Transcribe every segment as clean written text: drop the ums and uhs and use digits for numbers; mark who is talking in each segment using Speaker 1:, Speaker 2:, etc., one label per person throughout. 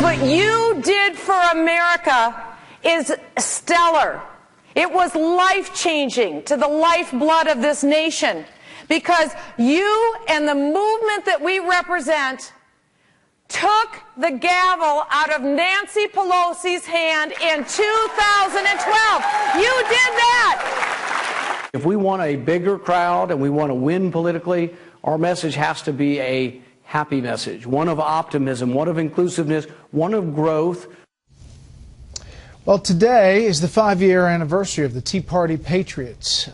Speaker 1: what you did for America is stellar. It was life-changing to the lifeblood of this nation, because you and the movement that we represent took the gavel out of Nancy Pelosi's hand in 2012. You did that.
Speaker 2: If we want a bigger crowd and we want to win politically, our message has to be a happy message, one of optimism, one of inclusiveness, one of growth.
Speaker 3: Well, today is the 5-year anniversary of the Tea Party Patriots,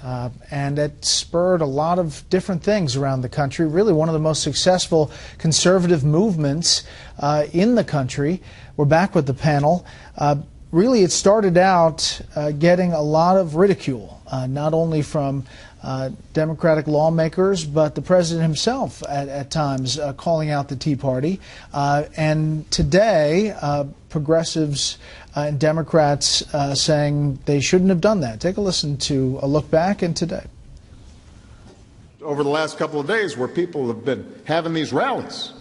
Speaker 3: and it spurred a lot of different things around the country. Really one of the most successful conservative movements in the country. We're back with the panel. Really, it started out getting a lot of ridicule, not only from Democratic lawmakers, but the president himself at times calling out the Tea Party. And today, progressives and Democrats saying they shouldn't have done that. Take a listen to a look back and today.
Speaker 4: Over the last couple of days, where people have been having these rallies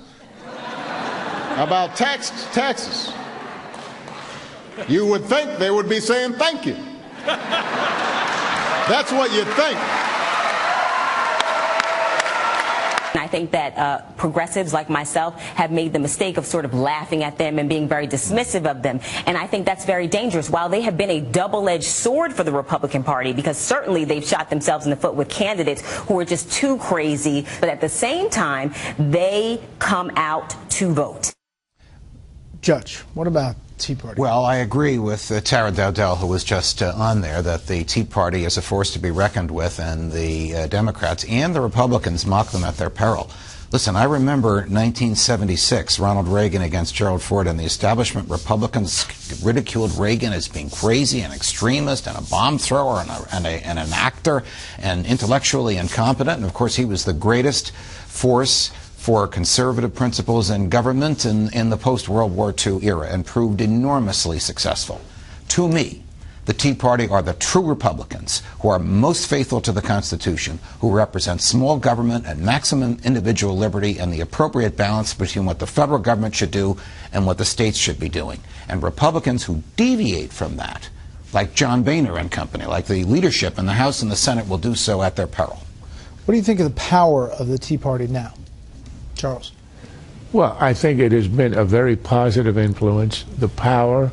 Speaker 4: about taxes, you would think they would be saying thank you. That's what you'd think.
Speaker 5: I think that progressives like myself have made the mistake of sort of laughing at them and being very dismissive of them. And I think that's very dangerous. While they have been a double-edged sword for the Republican Party, because certainly they've shot themselves in the foot with candidates who are just too crazy, but at the same time, they come out to vote.
Speaker 3: Judge, what about Tea Party?
Speaker 6: Well, I agree with Tara Dowdell, who was just on there, that the Tea Party is a force to be reckoned with, and the Democrats and the Republicans mock them at their peril. Listen, I remember 1976, Ronald Reagan against Gerald Ford, and the establishment Republicans ridiculed Reagan as being crazy and extremist and a bomb thrower and an actor and intellectually incompetent. And, of course, he was the greatest force for conservative principles in government in the post-World War II era, and proved enormously successful. To me, the Tea Party are the true Republicans who are most faithful to the Constitution, who represent small government and maximum individual liberty and the appropriate balance between what the federal government should do and what the states should be doing. And Republicans who deviate from that, like John Boehner and company, like the leadership in the House and the Senate, will do so at their peril.
Speaker 3: What do you think of the power of the Tea Party now? Charles?
Speaker 7: Well, I think it has been a very positive influence. The power,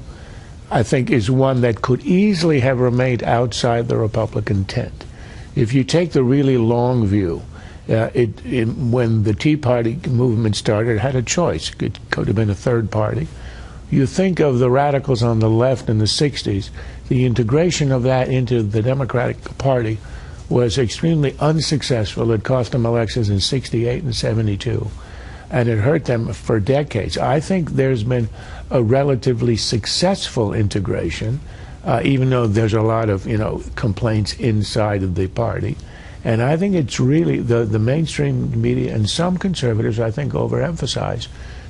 Speaker 7: I think, is one that could easily have remained outside the Republican tent. If you take the really long view, when the Tea Party movement started, it had a choice. It could have been a third party. You think of the radicals on the left in the 60s, the integration of that into the Democratic Party was extremely unsuccessful. It cost them elections in 68 and 72, and it hurt them for decades. I think there's been a relatively successful integration, even though there's a lot of complaints inside of the party. And I think it's really the mainstream media and some conservatives, I think, overemphasize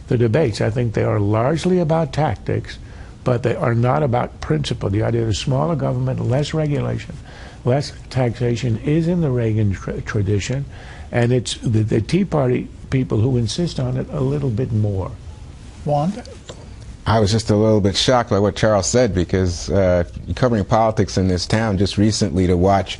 Speaker 7: the debates. I think they are largely about tactics, but they are not about principle. The idea of smaller government, less regulation, less taxation is in the Reagan tradition, and it's the Tea Party people who insist on it a little bit more.
Speaker 3: Juan?
Speaker 8: I was just a little bit shocked by what Charles said, because covering politics in this town just recently, to watch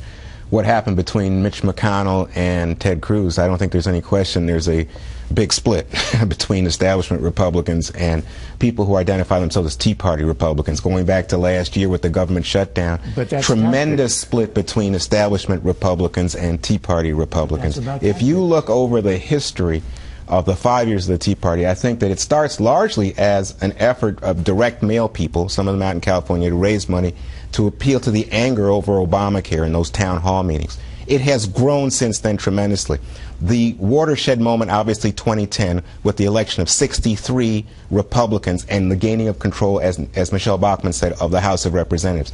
Speaker 8: what happened between Mitch McConnell and Ted Cruz, I don't think there's any question there's a big split between establishment Republicans and people who identify themselves as Tea Party Republicans. Going back to last year with the government shutdown, tremendous split between establishment Republicans and Tea Party Republicans. If you look over the history of the 5 years of the Tea Party, I think that it starts largely as an effort of direct mail people, some of them out in California, to raise money to appeal to the anger over Obamacare in those town hall meetings. It has grown since then tremendously. The watershed moment, obviously 2010, with the election of 63 Republicans and the gaining of control, as Michelle Bachmann said, of the House of Representatives.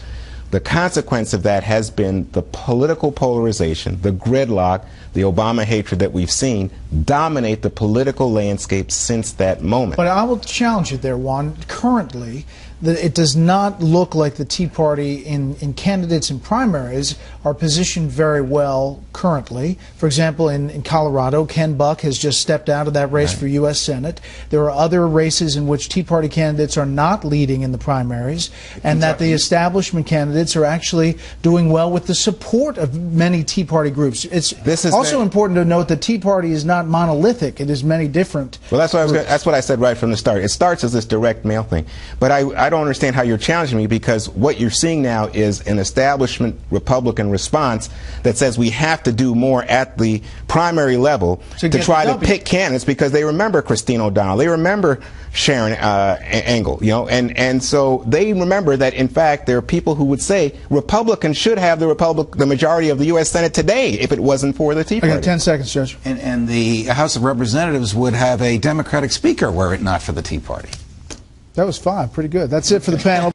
Speaker 8: The consequence of that has been the political polarization, the gridlock, the Obama hatred that we've seen dominate the political landscape since that moment.
Speaker 3: But I will challenge you there, Juan. Currently, it does not look like the Tea Party in candidates and primaries are positioned very well currently. For example, in Colorado, Ken Buck has just stepped out of that race for U.S. Senate. There are other races in which Tea Party candidates are not leading in the primaries, and that the establishment candidates are actually doing well with the support of many Tea Party groups. It's also important to note that Tea Party is not monolithic. It is many different
Speaker 8: Well, that's what I said right from the start. It starts as this direct mail thing. But I don't understand how you're challenging me, because what you're seeing now is an establishment Republican response that says we have to do more at the primary level to try to pick candidates, because they remember Christine O'Donnell, they remember Sharon Engel, you know, and so they remember that in fact there are people who would say Republicans should have the majority of the U.S. Senate today if it wasn't for the Tea Party.
Speaker 3: I got 10 seconds, Judge.
Speaker 6: And the House of Representatives would have a Democratic speaker were it not for the Tea Party.
Speaker 3: That was 5. Pretty good. That's it for the panel.